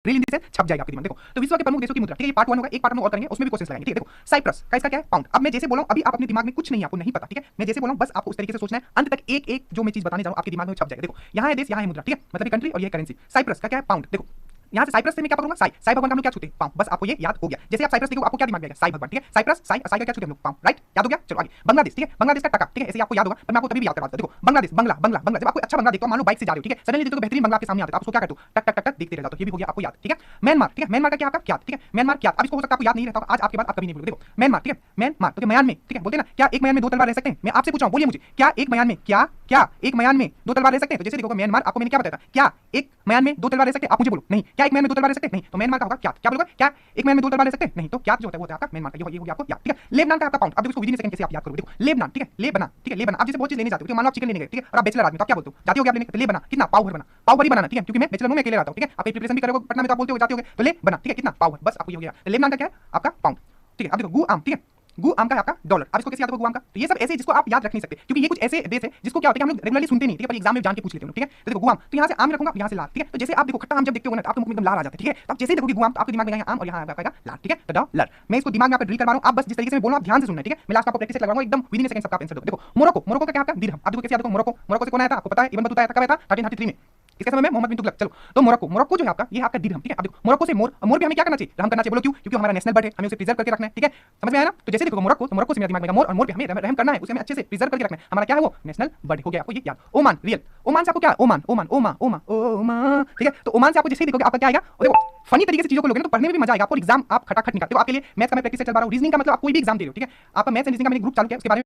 Real Hindi से छप जाएगा आपके दिमाग। देखो तो विश्व के प्रमुख देशों की मुद्रा, ठीक है, ये पार्ट 1 होगा, एक पार्ट हम और करेंगे, उसमें भी क्वेश्चंस लगाएंगे, ठीक है। देखो साइप्रस का इसका क्या है, पाउंड। अब मैं जैसे बोलूं, अभी आप अपने दिमाग में कुछ नहीं है, आपको नहीं पता, ठीक है, मैं जैसे बोलूं बस आपको उस तरीके से सोचना है, अंत तक एक एक जो मैं चीज बताने जा रहा हूं आपके दिमाग में छप जाएगा। देखो यहाँ है देश, यहाँ है मुद्रा, ठीक है, मतलब ये कंट्री और ये करेंसी। साइप्रस का क्या है, पाउंड। देखो यहाँ से साइप्रस से मैं क्या पढ़ूंगा, साई भगवान का हम लोग क्या छूते हैं, पाँव। बस आपको ये याद हो गया। जैसे आप साइप्रस देखो आपको क्या दिमाग में आएगा, साई भगवान, ठीक है, साइप्रस साई का क्या छूते हम लोग, पाँव, राइट, याद हो गया। चलो आगे, बांग्लादेश, ठीक है, बांग्लादेश का टका, ठीक है, ऐसे आपको याद होगा, पर मैं आपको तभी भी याद करवा देता हूं। देखो बांग्लादेश, बंगला बंगला बंगला, जब आपको अच्छा बंगला देखो, मान लो बाइक से जा रहे हो, ठीक है, सडनली देखो बेहतरीन बंगला आपके सामने आता है, आप उसको क्या करते हो, टक टक टक टक देखते रह जाते हो, ये भी हो गया आपको याद, ठीक है। म्यांमार, ठीक है, म्यांमार का क्या आपका क्या, ठीक है, म्यांमार क्या, अब इसको हो सकता है आपको याद नहीं रहता, आज आपके बाद आप कभी नहीं भूलोगे। देखो म्यांमार, ठीक है, म्यांमार, तो म्यान में, ठीक है, बोलते हैं ना, क्या एक म्यान में दो तलवार रह सकते हैं, मैं आपसे पूछ रहा हूं, बोलिए मुझे, क्या एक म्यान में, क्या क्या एक म्यान में दो तलवार रह सकते हैं। तो जैसे देखो म्यांमार, आपको मैंने क्या बताया था, क्या एक म्यान में दो तलवार रह सकते हैं, आप मुझे बोलो, नहीं, क्या एक म्यान में दो तलवार रह सकते हैं, नहीं, तो म्यांमार का होगा क्या, क्या बोलोगे, क्या एक म्यान में दो तलवार रह सकते हैं, नहीं, तो क्या जो होता है वो होता है आपका म्यांमार का, ये हो गया आपको याद, ठीक है। लेबनान का आपका पाउंड। अब देखो इसको विदिन सेकंड कैसे आप याद करोगे, देखो लेबनान, ठीक है, लेबनान, ठीक है, लेबनान, आप जैसे बहुत चीज लेने जाते हो, ठीक है, मान लो आप चिकन लेने गए, ठीक है, और आप बैचलर आदमी, तो आप क्या बोलते हो, जाते हो आप लेने, तो ले बना कितना, पाव भर बना, पाव भर ही बनाना, ठीक है, क्योंकि मैं बैचलर हूं, मैं अकेले रहता हूं, ठीक है, आप प्रिपरेशन भी करोगे पटना में, तो आप बोलते हो जाते होगे, तो ले बना, ठीक है, कितना पाव भर, बस आपको ये हो गया। लेबनान का क्या है आपका पाउंड, ठीक है। अब देखो गुआम, ठीक है, गुआम का है आपका डॉलर। अब इसको कैसे याद होगा गुआम का, तो ये सब ऐसे जिसको आप याद रख नहीं सकते, क्योंकि ये कुछ ऐसे देश है जिसको क्या होता है हम लोग रेगुलरली सुनते नहीं, ठीक है, पर एग्जाम में जान के पूछ लेते हैं, ठीक है। तो देखो गुआम, तो यहाँ से आम रखूंगा, यहाँ से लाल, ठीक है, तो जैसे आप देखो खट्टा आम जब देखते हो ना, तो आपके मुंह में एकदम लाल आ जाता है, ठीक है, तो आप जैसे ही देखोगे गुआम, तो आपके दिमाग में यहाँ आम और यहाँ आएगा लाल, ठीक है, तो डॉलर। मैं इसको दिमाग में आपको ड्रिल करवा रहा हूं, आप बस जिस तरीके से मैं बोल रहा हूं आप ध्यान से सुनना, ठीक है, मैं लास्ट में आपको प्रैक्टिस लगाऊंगा, एकदम विदिन सेकंड सबका आंसर दो। देखो मोरक्को, मोरक्को का क्या आपका दिरहम। अब देखो कैसे याद होगा, मोरक्को, मोरक्को से कौन आया था आपको पता है, इब्न बतूता आया था, कब आया था 1333 में, इसके समय में मोहम्मद बिन तुगलक। चलो तो मोरक्को, मोरक्को जो है आपका, ये आपका दिरहम, ठीक है। अब देखो मोरक्को से मोर, मोर भी हमें क्या करना चाहिए, रहम करना चाहिए, बोलो क्यों, क्योंकि हमारा नेशनल बर्ड है, हमें उसे प्रिजर्व करके रखना है, ठीक है, समझ में आया ना। तो जैसे देखो मोरक्को, तो मोरक्को से मेरा दिमाग में मोर, और मोर पे हमें रहम करना है, उसे हमें अच्छे से प्रिजर्व करके रखना है, हमारा क्या है वो नेशनल बर्ड हो गया, आपको ये याद। ओमान, रियल, ओमान से आपको क्या, ओमान ओमान ओमा ओमा ओमा, ठीक है, तो ओमान से आपको जैसे ही देखोगे आपका क्या आएगा, और देखो फनी तरीके से चीजों को लोगे ना, तो पढ़ने में भी मजा आएगा आपको, एग्जाम आप खटाखट निकालते हो। आपके लिए मैथ्स का मैं प्रैक्टिस चल रहा हूं, रीजनिंग का मतलब आप कोई भी एग्जाम दे रहे हो, ठीक है, आपका मैथ्स एंड रीजनिंग का मैंने ग्रुप चालू किया, उसके बारे में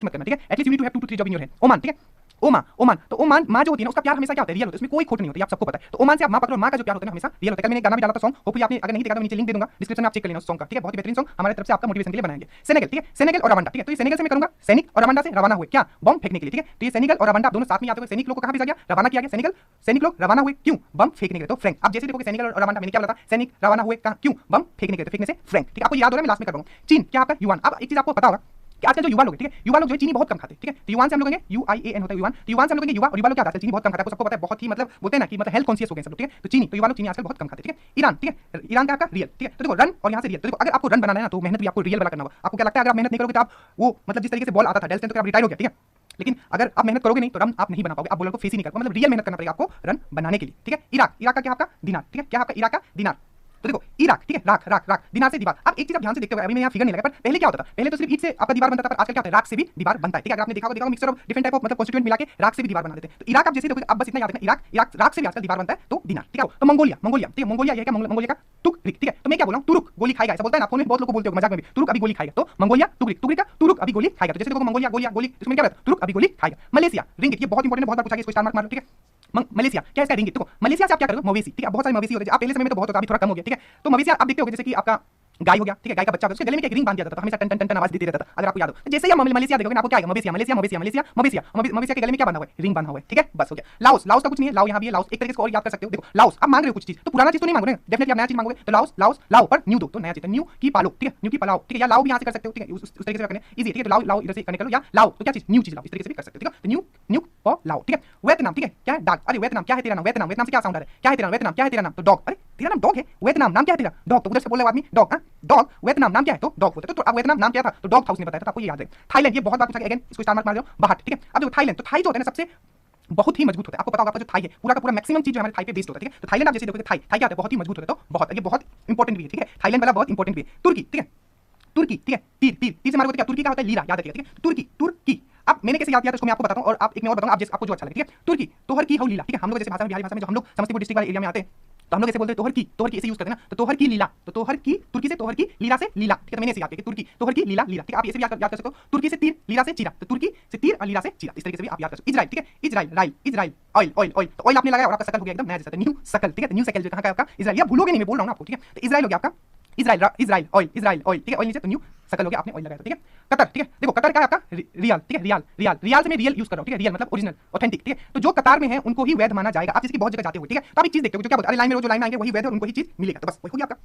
मत करना, ठीक है, at least you need to have 2 to 3 job in your hand. Oman, ठीक है, ओमा, ओमान, तो ओमान माँ जो होती है ना, उसका प्यार हमेशा क्या होता है, रियल होता है, इसमें कोई खोट नहीं होती, आप सबको पता है। तो ओमान से आप माँ पकड़ो, माँ का जो प्यार होता है ना हमेशा रियल होता है। कल मैंने गाना भी डाला था सॉन्ग, होपफुली आपने अगर नहीं देखा तो नीचे लिंक दे दूंगा डिस्क्रिप्शन में, आप चेक कर लेना उस सॉन्ग का, ठीक है, बहुत ही बेहतरीन सॉन्ग हमारे तरफ से आपका मोटिवेशन के लिए बनाएंगे। सेनेगल, ठीक है, सेनेगल और रवांडा, ठीक है, तो ये सेनेगल से मैं करूंगा, सैनिक और रवांडा से रवाना हुए क्या, बम फेंकने के लिए, ठीक है, तो ये सेनेगल और रवांडा दोनों साथ में आते हुए सैनिक लोग को कहां भेजा गया, रवाना किया गया, सेनेगल सैनिक लोग रवाना हुए क्यों, बम फेंकने के लिए। तो फ्रैंक, आप जैसे देखोगे सेनेगल और रवांडा, मैंने क्या बोला था, सैनिक रवाना हुए कहां क्यों, बम फेंकने के लिए, फेंकने से फ्रैंक, ठीक है, आपको याद हो रहा है, मैं लास्ट में कर रहा हूं। चीन क्या आपका युआन। अब एक चीज आपको पता होगा कि आजकल जो युवा लोग, ठीक है, युवा लोग जो है चीनी बहुत कम खाते हैं, ठीक है, तो युवान से हम लोग कहेंगे UIAN होता है युवान, तो युवान से हम लोग कहेंगे युवा, और युवा लोग क्या आजकल चीनी बहुत कम खाता है, आपको सबको पता है, बहुत ही मतलब बोलते हैं ना कि मतलब हेल्थ कॉन्शियस हो गए सब लोग, ठीक है, तो चीनी, तो युवा लोग चीनी आजकल बहुत कम खाते हैं, ठीक है। ईरान, ठीक है, ईरान का आपका रियल, ठीक है, तो देखो रन और यहाँ से रियल, तो देखो अगर आपको रन बनाना है ना, तो मेहनत भी आपको रियल वाला करना होगा। आपको क्या लगता है अगर आप मेहनत नहीं करोगे तो आप वो मतलब जिस तरीके से बॉल आता था डेल्स्टन, तो आप रिटायर हो गया, ठीक है, लेकिन अगर आप मेहनत करोगे नहीं तो रन आप नहीं बना पाओगे, आप बॉलर को फेस ही नहीं कर पाओगे, मतलब रियल मेहनत करना पड़ेगा आपको रन बनाने के लिए, ठीक है। इराक, इराक का क्या आपका दिनार, ठीक है, क्या आपका इराक का दिनार। तो देखो इराक, ठीक है, राख राख राख, दिनार से दीवार। अब एक चीज आप ध्यान से देखते हो, अभी मैं यहाँ फिगर नहीं लगा, पर पहले क्या होता था, पहले तो सिर्फ ईंट से आपका दीवार बनता था, पर आजकल क्या होता है, राख से भी दीवार बनता है, ठीक है। अगर आपने देखा होगा mixture of different type of मतलब कॉन्स्टिट्यूएंट मिला के राख से भी दीवार बना देते हैं। तो इराक आप जैसे देखोगे, आप बस इतना याद रखना, इराक, इराक राख से भी आजकल दीवार बनता है, तो दिनार, ठीक है। तो मंगोलिया, मंगोलिया, ठीक है, मंगोलिया ये क्या, मंगोलिया का तुगरिक, ठीक है, तो मैं क्या बोल रहा हूँ, तुरुक गोली खाएगा, ऐसा बोलता है ना, फोन में बहुत लोग बोलते हो मजाक में भी, तुरुक अभी गोली खाएगा, तो मंगोलिया तुगरिक, तुगरिक का तुरुक अभी गोली खाएगा। तो जैसे देखो मंगोलिया गोलिया गोली, इसमें क्या रहता है, तुरुक अभी गोली खाएगा। मलेशिया रिंगिट, ये बहुत इंपॉर्टेंट है, बहुत बार पूछा गया, इसको स्टार मार्क मारो, ठीक है। मलेशिया क्या इसका रिंगिट। देखो मलेशिया से आप क्या करोगे, मवेशी, ठीक है, बहुत सारे मवेशी होते हैं, आप पहले समय में तो बहुत होता, अभी थोड़ा कम हो गया, ठीक है। तो मवेशी आप देखते हो जैसे कि आपका गाय हो गया, ठीक है, गाय का बच्चा, उसके गले में एक रिंग बांध दिया जाता था, हमेशा टन टन टन टन आवाज देती रहता था, अगर आपको याद हो। तो जैसे ही आप मलेशिया देखोगे ना, आपको क्या आएगा, मवेशिया मलेशिया मवेशिया मलेशिया मवेशिया, मवेशिया के गले में क्या बंधा हुआ है, रिंग बंधा हुआ है, ठीक है, बस हो गया। लाओस, लाओस का कुछ नहीं है, लाओ यहाँ भी है, लाओस एक तरीके से और याद कर सकते हो। देखो लाओस आप मांग रहे हो कुछ चीज, तो पुराना चीज तो नहीं मांग रहे, डेफिनेटली आप नया चीज मांगोगे, तो लाओस, लाओस लाओ पर न्यू दो, तो नया चीज न्यू की पालो, ठीक है, न्यू की पालो, ठीक है, या लाओ भी यहाँ से कर सकते हो, ठीक है, उस तरीके से करने इजी, ठीक है, तो लाओ लाओ इधर से करने कर लो, या लाओ तो क्या चीज, न्यू चीज लाओ, इस तरीके से भी कर सकते हो, ठीक है, तो न्यू न्यू और लाओ, ठीक है। वियतनाम, ठीक है, क्या है डाग, अरे वियतनाम क्या है तेरा नाम, वियतनाम, वियतनाम से क्या साउंड आ रहा है, क्या है तेरा नाम, वियतनाम क्या है तेरा नाम, तो डॉग, अरे तेरा नाम डॉग है, वियतनाम नाम क्या है तेरा, डॉग, तो उधर से बोल रहा है आदमी डॉग, हां डॉग, वियतनाम नाम क्या है, तो डॉग होता है, तो अब वियतनाम नाम क्या था, तो डॉग था, उसने बताया था, आपको ये याद है। थाईलैंड, ये बहुत बार पूछा गया, अगेन इसको स्टार मार्क मार दो, बाहर, ठीक है। अब देखो थाईलैंड, तो थाई जो होता है ना सबसे बहुत ही मजबूत होता है, आपको पता होगा आपका जो थाई है पूरा का पूरा मैक्सिमम चीज जो हमारे थाई पे बेस्ड होता है, ठीक है। तो थाईलैंड आप जैसे देखोगे, थाई थाई क्या होता है, बहुत ही मजबूत होता है, तो बहुत ये बहुत इंपॉर्टेंट भी है, ठीक है, थाईलैंड वाला बहुत इंपॉर्टेंट भी है। तुर्की, ठीक है, तुर्की, ठीक है, तीर तीर तीर से मारोगे क्या, तुर्की क्या होता है, लीरा, याद रखिएगा, ठीक है, तुर्की तुर्की। अब मैंने कैसे याद किया, तो उसको मैं आपको बताता हूं, और आप एक मैं और बताऊंगा, आप जैसे आपको जो अच्छा लगे, ठीक है। तुर्की तोहर की हौ लीला, ठीक है, हम लोग जैसे भाषा में, बिहारी भाषा में जो हम लोग समस्तीपुर डिस्ट्रिक्ट वाले एरिया में आते हैं, तो हम लोग ऐसे बोलते हैं तोहर की ऐसे यूज करते हैं ना, तो तोहर की लीला, तो तोहर की तुर्की से तोहर की लीला से लीला, ठीक है, तो मैंने ऐसे याद किया कि तुर्की तोहर की लीला लीला, ठीक है, आप ऐसे भी याद कर सकते हो, तुर्की से तीर लीला से चीरा, तो तुर्की से तीर और लीला से चीरा, इस तरीके से भी आप याद कर सकते हो। इजराइल, ठीक है, इजराइल राइल, इजराइल ऑयल ऑयल ऑयल, तो ऑयल आपने लगाया और आपका शकल हो गया एकदम नया जैसा, न्यू शकल, ठीक है, न्यू शकल जो कहां का आपका इजराइल, आप भूलोगे नहीं, मैं बोल रहा हूं आपको, ठीक है। तो इजराइल हो गया आपका Israel, Israel oil, Israel oil, ठीक है, ऑयल नीचे तो न्यू शकल हो गया, आपने ऑयल लगाया, ठीक है। कतर, ठीक है, देखो कतर का है आपका रियल, ठीक है, रियल रियल रियल से मैं रियल यूज कर रहा हूं, ठीक है, रियल मतलब ओरिजिनल ऑथेंटिक, ठीक है। तो जो कतार में है उनको ही वैध माना जाएगा, आप जिसकी बहुत जगह जाते हो, ठीक है, तो आप एक चीज देखते हो जो क्या बोलते हैं, अरे लाइन में जो लाइन आएंगे वही वैध है और उनको ही चीज मिलेगा, तो बस वही हो गया आपका।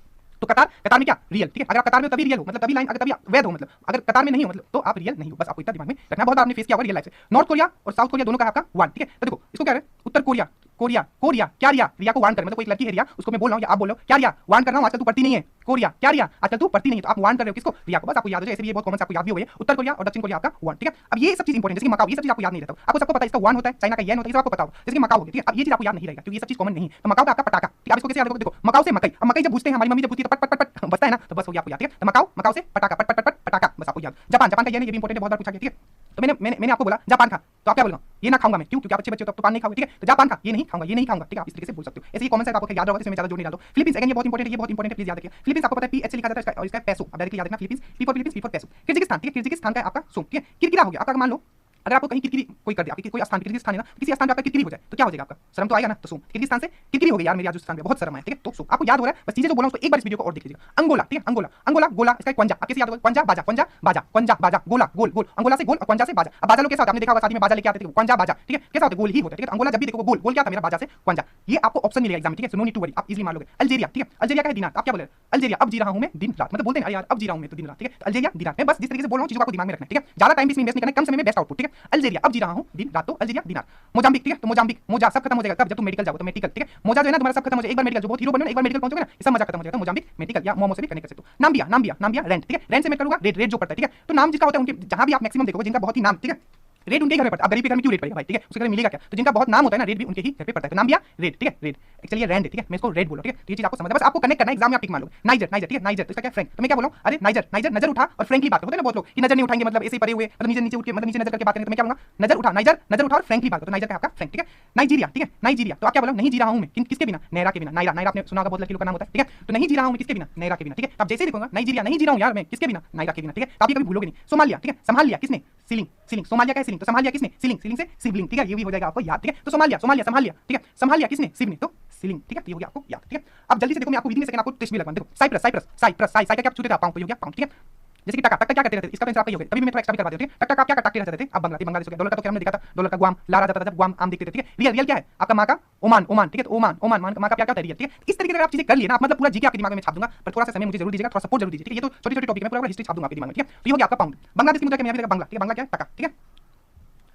तो कतार, कतार में क्या रियल, ठीक है, अगर आप कतार में तभी रियल हो, मतलब तभी लाइन, अगर तभी वैध हो, मतलब अगर कतार में नहीं हो मतलब तो आप रियल नहीं हो, बस आपको इतना दिमाग में रखना, बहुत आपने फेस किया होगा रियल लाइफ से। नॉर्थ कोरिया और साउथ कोरिया दोनों का आपका वन, ठीक है। तो देखो इसको क्या है, उत्तर कोरिया, कोरिया, कोरिया, क्या रिया, रिया को वार्न कर, मतलब कोई लड़की है रिया, उसको मैं बोल रहा हूँ या आप बोल रहे हो क्या रिया, वार्न कर रहा हूँ आजकल तू पढ़ती नहीं है, कोरिया, क्या रिया, आजकल तू पढ़ती नहीं है, तो आप वार्न कर रहे हो किसको, रिया को, बस आपको याद हो जाए, ऐसे भी ये बहुत कॉमन से आपको याद भी हो गया, उत्तर कोरिया और दक्षिण कोरिया आपका वार्न, ठीक है। अब ये सब चीज इंपॉर्टेंट है, जैसे कि मकाओ, ये सब चीज आपको याद नहीं रहता, आपको सबको पता है इसका वार्न होता है, चाइना का येन होता है, ये सब आपको पता होगा, जैसे कि मकाओ हो गया, ठीक है। अब ये चीज आपको याद नहीं रहेगा क्योंकि ये सब चीज कॉमन नहीं, तो मकाओ का आपका पटाखा, ठीक है। अब इसको कैसे याद रखोगे, देखो मकाओ से मकई, अब मकई जब पूछते हैं हमारी मम्मी जब पूछती है तो पट पट पट पट बजता है ना, तो बस हो गया आपको याद, ठीक है। तो मकाओ, मकाओ से पटाखा, पट पट पट पट पटाखा, बस आपको याद। जापान, जापान का येन, ये भी इंपॉर्टेंट है, बहुत बार पूछा गया, ठीक है। तो मैंने आपको बोला जापान खा, तो आप क्या बोलोगे, ये ना खाऊंगा मैं, क्यों, क्योंकि आप अच्छे बच्चे हो तो पान नहीं खाओगे, ठीक है। तो जापान खा, ये नहीं खाऊंगा, ये नहीं खाऊंगा, ठीक है, आप इस तरीके से बोल सकते हो, ऐसे ही कॉमन सेंस आपको याद होगा, इसमें मैं ज्यादा जोड़ नहीं डालूं। फिलीपींस, अगेन ये बहुत इंपॉर्टेंट है, ये बहुत इंपॉर्टेंट है, प्लीज याद रखिए। फिलीपींस आपको पता है पीएच से लिखा जाता है और इसका पैसो, आप डायरेक्टली याद रखना, Philippines, P for Philippines, P for पैसो। किर्गिस्तान, ठीक है, किर्गिस्तान का आपका सो, ठीक है। किरकिरा हो गया आपका, मान लो अगर आपको कहीं किरकिरी कोई कर दिया, आपकी कोई स्थान किर्गिस्तान है ना, किसी स्थान पे आपका किरकिरी हो जाए तो क्या हो जाएगा आपका, शर्म तो आएगा ना, तो सो किर्गिस्तान से किरकिरी हो गई यार मेरी आज उस स्थान पे, बहुत शर्म है, ठीक है। तो सो आपको याद हो रहा है, बस चीजें जो बोला उसको एक बार इस वीडियो को और देख लीजिएगा। अंगोला, ठीक है, अंगोला, अंगोला गोला, इसका क्वंजा, आप कैसे याद होगा, क्वंजा बाजा, क्वंजा बाजा, क्वंजा बाजा, गोला गोल गोल, अंगोला से गोल और क्वंजा से बाजा। अब बाजा लोग कैसा होता है, आपने देखा होगा शादी में बाजा लेके आते थे, क्वंजा बाजा, ठीक है, कैसा होता है, गोल ही होता है, ठीक है। अंगोला जब भी देखो गोल गोल, क्या था मेरा, बाजा से क्वंजा, ये आपको ऑप्शन मिलेगा एग्जाम में, ठीक है, so no need to worry, आप इजीली मान लोगे। अल्जीरिया, ठीक है, अल्जीरिया का है दिनार, आप क्या बोल रहे हैं, अल्जीरिया, अब जी रहा हूं मैं दिन रात, मतलब बोलते हैं यार अब जी रहा हूं मैं तो दिन रात, ठीक है। तो अल्जीरिया दिनार, मैं बस जिस तरीके से बोल रहा हूं चीजों को आपको दिमाग में रखना है, ठीक है, ज्यादा टाइम भी इसमें इन्वेस्ट नहीं करना, कम समय में बेस्ट आउटपुट, ठीक है। अल्जीरिया, अब जी रहा हूं दिन रात, तो अल्जीरिया दिनार। मोजाम्बिक, ठीक है, तो मोजाम्बिक, मोजा सब खत्म हो जाएगा कब, जब तुम मेडिकल जाओ तो मेडिकल, ठीक है। मोजा जो है ना तुम्हारा सब खत्म हो जाएगा, एक बार मेडिकल जो बहुत हीरो बनो ना, एक बार मेडिकल पहुंचोगे ना, ये सब मजा खत्म हो जाएगा, तो मोजाम्बिक मेडिकल या मोमो से भी कनेक्ट कर सकते हो। नाम्बिया, नाम्बिया, नाम्बिया रेंट, ठीक है, रेंट से मैं करूंगा रेट, रेट जो पड़ता है, ठीक है। तो नाम जिसका होता है उनके जहां भी आप मैक्सिमम देखोगे जिनका बहुत ही नाम, ठीक है, रेट उनके घर में पड़ता है। अब गरीब के घर में क्यों रेट पड़ेगा भाई, ठीक है, उसके घर में मिलेगा क्या, तो जिनका बहुत नाम होता है ना रेट भी उनके ही घर पे पड़ता है, तो नाम बिया रेट, ठीक है, रेट एक्चुअली रेंट, ठीक है, मैं इसको रेट बोलो, ठीक है। तो ये चीज आपको समझना, बस आपको कनेक्ट करना है, एग्जाम में आप टिक मार लोगे। नाइजर, नाइजर, ठीक है, नाइजर, तो इसका क्या फ्रैंक, तो मैं क्या बोलूं, अरे नाइजर, नाइजर, नजर उठा और फ्रैंकली बात होता है ना बहुत लोग कि नजर नहीं उठाएंगे, मतलब ऐसे ही पड़े हुए, मतलब नीचे नीचे उठ के, मतलब नीचे नजर करके बात करेंगे, तो मैं क्या बोलूंगा, नजर उठा, नाइजर, नजर उठा और फ्रैंकली बात, तो नाइजर का आपका फ्रैंक, ठीक है। नाइजीरिया, ठीक है, नाइजीरिया, तो आप क्या बोलो, नहीं जी रहा हूं मैं किसके बिना, नैरा के बिना, नायरा, नायरा आपने सुना होगा, बहुत लड़की लोग का नाम होता है, ठीक है। तो नहीं जी रहा हूं मैं किसके बिना, नैरा के बिना, ठीक है। तो आप जैसे लिखोगे नाइजीरिया, नहीं जी रहा हूं यार मैं किसके बिना, नायरा के बिना, ठीक है। तो आप ये कभी भूलोगे नहीं। सोमालिया, ठीक है, संभाल लिया किसने, सीलिंग, सीलिंग, सोमालिया का है सीलिंग, तो संभाल लिया किसने, सीलिंग, सीलिंग से सिबलिंग, ठीक है, ये भी हो जाएगा आपको याद, ठीक है। तो सोमालिया, सोमालिया, संभाल लिया, ठीक है, संभाल लिया किसने, सिब ने, तो सीलिंग, ठीक है, ये हो गया आपको याद, ठीक है। अब जल्दी से देखो, मैं आपको विद इन सेकंड आपको टेस्ट भी लगवा, देखो साइप्रस, साइप्रस, साइप्रस, साइ का क्या छूते थे आप, पाउंड, ये हो गया पाउंड, ठीक है। जैसे कि टका, टका क्या करते रहते, इसका आंसर आपका ही हो गया, तभी मैं थोड़ा एक्स्ट्रा भी करवा देता हूं, ठीक है। टका आप क्या टकते रहते थे, आप बांग्लादेश, बांग्लादेश हो गया। डॉलर का तो क्या हमने देखा था, डॉलर का गुआम, लारा जाता था जब गुआम आम देखते थे, ठीक है। रियल, रियल क्या है आपका, माँ का ओमान, ओमान, ठीक है, तो ओमान, ओमान माँ का क्या क्या होता है, रियल, ठीक है। इस तरीके से अगर आप चीजें कर लिए ना, आप मतलब पूरा जीके आपके दिमाग में छाप दूंगा, पर थोड़ा सा समय मुझे जरूर दीजिएगा, थोड़ा सपोर्ट जरूर दीजिए, ठीक है। ये तो छोटी छोटी टॉपिक है, मैं पूरा हिस्ट्री छाप दूंगा आपके दिमाग में, ठीक है। तो ये हो गया आपका पाउंड। बांग्लादेश की मुद्रा क्या, मैं बांग्ला, ठीक है, बांग्ला क्या है, टका, ठीक है।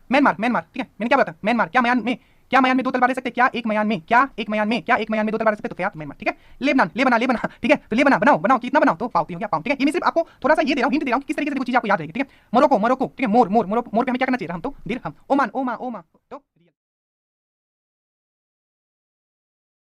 म्यांमार, म्यांमार, ठीक है, मैंने क्या बताया, म्यांमार, क्या म्यान में, क्या म्यान में दो तलवार रह सकते, क्या एक म्यान में, क्या एक म्यान में, क्या एक म्यान में दो तलवार रह सकते, तो क्या म्यांमार, ठीक है। लेबनान, लेबनान, लेबनान, ठीक है, तो लेबनान बनाओ, बनाओ, कितना बनाओ, तो पाउंड हो गया पाउंड, ठीक है। ये मैं सिर्फ आपको थोड़ा सा ये दे रहा हूं, हिंट दे रहा हूं कि किस तरीके से देखो चीजें आपको याद रहेगी, ठीक है। मोरक्को, मोरक्को, ठीक है, मोर, मोर, मोर, मोर पे हमें क्या करना चाहिए, हम तो दिरहम। ओमान, ओमा, ओमा, तो